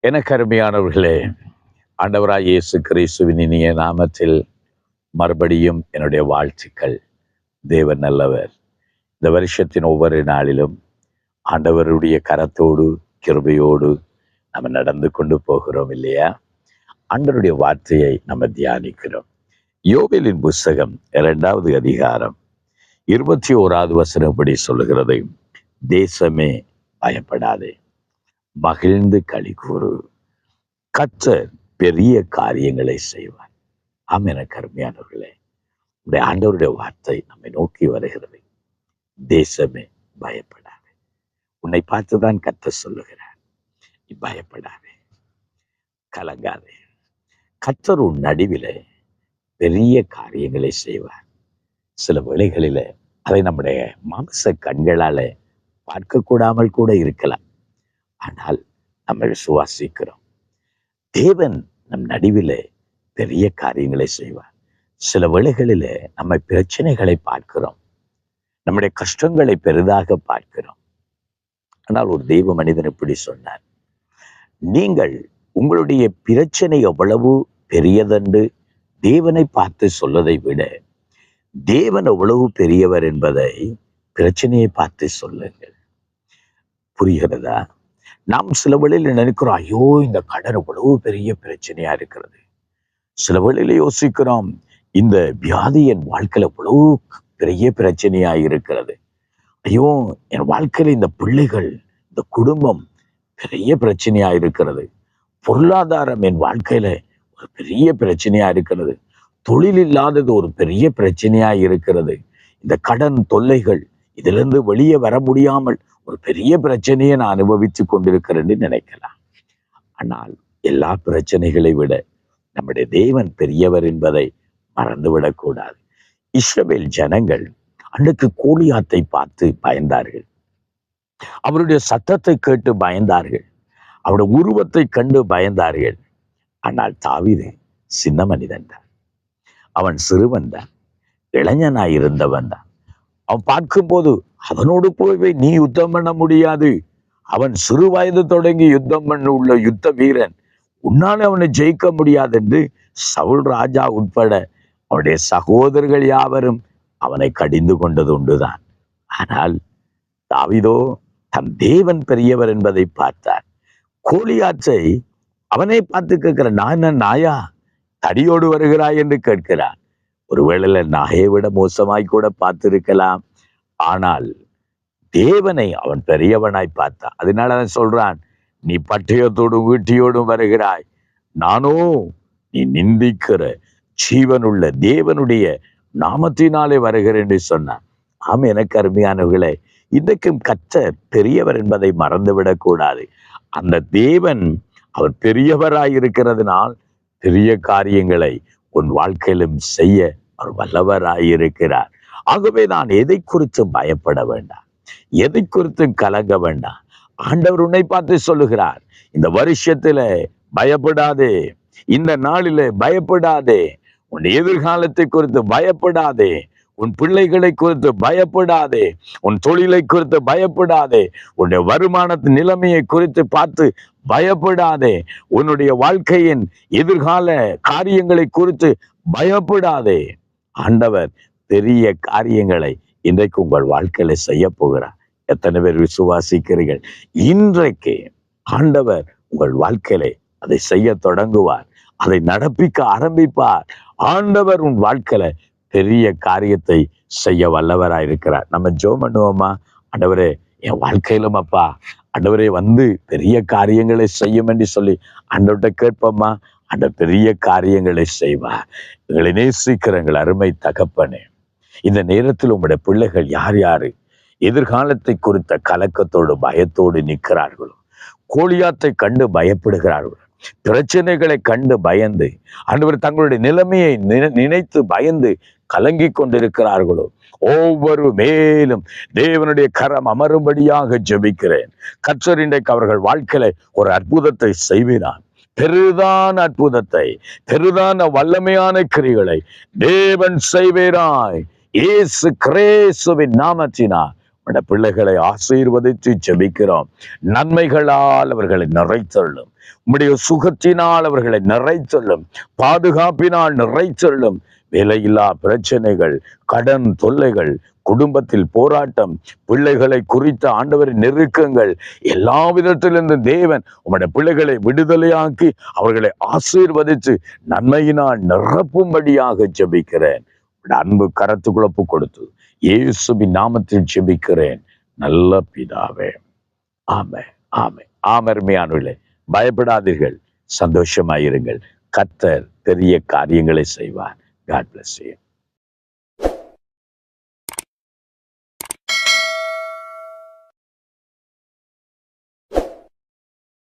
எனக்கு அருமையானவர்களே, ஆண்டவராய் இயேசு கிறிஸ்துவின் இனிய நாமத்தில் மறுபடியும் என்னுடைய வாழ்த்துக்கள். தேவன் நல்லவர். இந்த வருஷத்தின் ஒவ்வொரு நாளிலும் ஆண்டவருடைய கரத்தோடு கிருபையோடு நம்ம நடந்து கொண்டு போகிறோம் இல்லையா? ஆண்டவருடைய வார்த்தையை நம்ம தியானிக்கிறோம். யோவேலின் புஸ்தகம் 2வது அதிகாரம் 21வது வசனம் இப்படி சொல்லுகிறது, தேசமே பயப்படாதே, மகிழ்ந்து களிகூரு, கர்த்தர் பெரிய காரியங்களை செய்வார். ஆம், எனக்கு அருமையானவர்களே, உடைய ஆண்டவருடைய வார்த்தை நம்மை நோக்கி வருகிறது. தேசமே பயப்படாதே. உன்னை பார்த்துதான் கர்த்தர் சொல்லுகிறார், நீ பயப்படாதே, கலங்காதே. கர்த்தர் உன் நடுவிலே பெரிய காரியங்களை செய்வார். சில வேளைகளில அதை நம்முடைய மாம்ச கண்களால பார்க்கக்கூடாமல் கூட இருக்கலாம். ஆனால் நம்ம விசுவாசிக்கிறோம், தேவன் நம் நடுவிலே பெரிய காரியங்களை செய்வார். சில வேளைகளில நம்ம பிரச்சனைகளை பார்க்கிறோம், நம்முடைய கஷ்டங்களை பெரிதாக பார்க்கிறோம். ஆனால் ஒரு தெய்வ மனிதன் இப்படி சொன்னார், நீங்கள் உங்களுடைய பிரச்சனை எவ்வளவு பெரியதென்று தேவனை பார்த்து சொல்வதை விட தேவன் எவ்வளவு பெரியவர் என்பதை பிரச்சனையை பார்த்து சொல்லுங்கள். புரிகிறதா? நாம் சில வேளையில் நினைக்கிறோம், ஐயோ இந்த கடன் எவ்வளவு பெரிய பிரச்சனையா இருக்கிறது. சில வேளையில யோசிக்கிறோம், இந்த வியாதி என் வாழ்க்கையில எவ்வளவு பெரிய பிரச்சனையா இருக்கிறது. ஐயோ என் வாழ்க்கையில இந்த பிள்ளைகள், இந்த குடும்பம் பெரிய பிரச்சனையா இருக்கிறது. பொருளாதாரம் என் வாழ்க்கையில ஒரு பெரிய பிரச்சனையா இருக்கிறது. தொழில் இல்லாதது ஒரு பெரிய பிரச்சனையா இருக்கிறது. இந்த கடன் தொல்லைகள், இதிலிருந்து வெளியே வர முடியாமல் ஒரு பெரிய பிரச்சனையை நான் அனுபவித்துக் கொண்டிருக்கிறேன்னு நினைக்கலாம். ஆனால் எல்லா பிரச்சனைகளை விட நம்முடைய தேவன் பெரியவர் என்பதை மறந்துவிடக்கூடாது. இஸ்ரவேல் ஜனங்கள் அன்றைக்கு கோலியாத்தை பார்த்து பயந்தார்கள். அவருடைய சத்தத்தை கேட்டு பயந்தார்கள். அவருடைய உருவத்தை கண்டு பயந்தார்கள். ஆனால் தாவீது சின்ன மனிதன் தான், அவன் சிறுவன் தான், இளைஞனாய் இருந்தவன் தான். அவன் பார்க்கும்போது அவனோடு போய் நீ யுத்தம் பண்ண முடியாது, அவன் சிறு வயது தொடங்கி யுத்தம் பண்ண உள்ள யுத்த வீரன், உன்னால அவனை ஜெயிக்க முடியாது என்று சவுல் ராஜா உட்பட அவனுடைய சகோதரர்கள் யாவரும் அவனை கடிந்து கொண்டது உண்டுதான். ஆனால் தாவீதோ தன் தேவன் பெரியவர் என்பதை பார்த்தார். கோலியாத்தை அவனை பார்த்து கேட்கிற, நான் என்ன நாயா, தடியோடு வருகிறாய் என்று கேட்கிறான். ஒருவேளை நாயை விட மோசமாய் கூட பார்த்திருக்கலாம். ஆனால் தேவனை அவன் பெரியவனாய் பார்த்தான். அதனால அவன் சொல்றான், நீ பட்டயத்தோடும் வீட்டியோடும் வருகிறாய், நானோ நீ நிந்திக்கிற ஜீவனுள்ள தேவனுடைய நாமத்தினாலே வருகிறேன் என்று சொன்னான். ஆம், எனக்கு அருமையானவர்களே, இன்றைக்கும் கர்த்தர் பெரியவர் என்பதை மறந்துவிடக் கூடாது. அந்த தேவன் அவர் பெரியவராய் இருக்கிறதுனால் பெரிய காரியங்களை உன் வாழ்க்கையிலும் செய்ய அவர் வல்லவராயிருக்கிறார். ஆகவே நான் எதை குறித்தும் பயப்பட வேண்டாம், எதை குறித்தும் கலங்க வேண்டாம். ஆண்டவர் உன்னை பார்த்து சொல்லுகிறார், இந்த வருஷத்துல பயப்படாதே, இந்த நாளில பயப்படாதே, உன் எதிர்காலத்தை குறித்து பயப்படாதே, உன் பிள்ளைகளை குறித்து பயப்படாதே, உன் தொழிலை குறித்து பயப்படாதே, உன்னுடைய வருமானத்தின் நிலைமையை குறித்து பார்த்து பயப்படாதே, உன்னுடைய வாழ்க்கையின் எதிர்கால காரியங்களை குறித்து பயப்படாதே. ஆண்டவர் பெரிய காரியங்களை இன்றைக்கு உங்கள் வாழ்க்கையில செய்ய போகிறார். எத்தனை பேர் விசுவாசிக்கிறீர்கள்? இன்றைக்கு ஆண்டவர் உங்கள் வாழ்க்கையில அதை செய்ய தொடங்குவார், அதை நடப்பிக்க ஆரம்பிப்பார். ஆண்டவர் உன் வாழ்க்கையில பெரிய காரியத்தை செய்ய வல்லவராயிருக்கிறார். நம்ம ஜெபம் பண்ணுவோமா? ஆண்டவரே, என் வாழ்க்கையிலும் அப்பா ஆண்டவரே வந்து பெரிய காரியங்களை செய்யும் என்று சொல்லி ஆண்டவர்கிட்ட கேட்போமா? அந்த பெரிய காரியங்களை செய்வார். எங்களை நேசிக்கிற எங்கள் அருமை தகப்பனே, இந்த நேரத்தில் உங்களுடைய பிள்ளைகள் யார் யாரு எதிர்காலத்தை குறித்த கலக்கத்தோடு பயத்தோடு நிற்கிறார்களோ, கோலியாத்தை கண்டு பயப்படுகிறார்களோ, பிரச்சனைகளை கண்டு பயந்து ஆண்டவர் தங்களுடைய நிலைமையை நினைத்து பயந்து கலங்கி கொண்டிருக்கிறார்களோ, ஒவ்வொரு மேலும் தேவனுடைய கரம் அமரும்படியாக ஜெபிக்கிறேன். கர்த்தர் இன்றைக்கு அவர்கள் வாழ்க்கையில ஒரு அற்புதத்தை செய்கிறார். பெரிதான அற்புதத்தை, பெரிதான வல்லமையான கிரிகளை தேவன் செய்வீராய். இயேசு கிறிஸ்துவின் நாமத்தினால் உம்முடைய பிள்ளைகளை ஆசீர்வதித்து ஜெபிக்கிறோம். நன்மைகளால் அவர்களை நிறைத்தள்ளும். உம்முடைய சுகத்தினால் அவர்களை நிறைத்தள்ளும். பாதுகாப்பினால் நிறைத்தள்ளும். வேலையில்லா பிரச்சனைகள், கடன் தொல்லைகள், குடும்பத்தில் போராட்டம், பிள்ளைகளை குறித்த ஆண்டவரின் நெருக்கங்கள், எல்லா விதத்திலிருந்து தேவன் உம்முடைய பிள்ளைகளை விடுதலையாக்கி அவர்களை ஆசீர்வதித்து நன்மையினால் நிரப்பும்படியாக ஜெபிக்கிறேன். அன்பு கரத்துக்குழப்பு கொடுத்து இயேசுவின் நாமத்தில் ஜெபிக்கிறேன் நல்ல பிதாவே. ஆமென், ஆமென், ஆமென். பயப்படாதீர்கள், சந்தோஷமாயிருங்கள். கர்த்தர் பெரிய காரியங்களை செய்வார். God bless you.